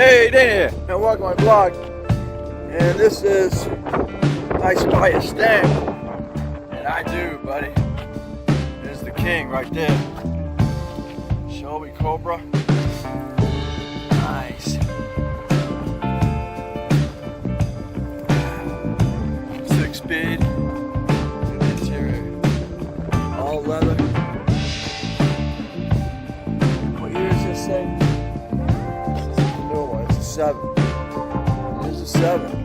Hey there, and welcome to my vlog. And this is I Spy a Stang. And I do, buddy. There's the king right there. Shelby Cobra. Nice. 6-speed. Interior. All leather. What year is this thing? This is the new one. It's a 7. It is a 7.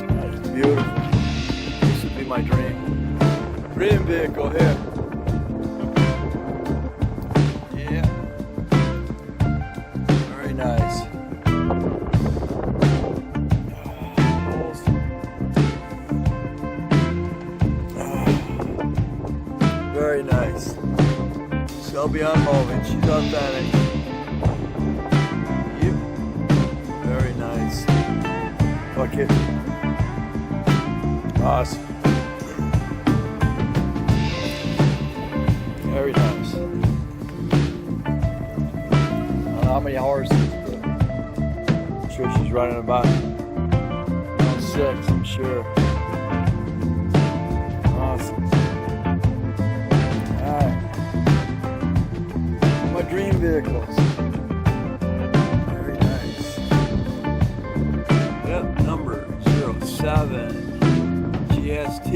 That is beautiful. This would be my dream vehicle here. Yeah. Very nice. Very nice. Shelby on moving. She's authentic. Yep. Very nice. Bucket. Awesome. Very nice. I don't know how many horses, but I'm sure she's running about 6, I'm sure. Awesome. Alright. My dream vehicles. Very nice. Yep, number 07 GST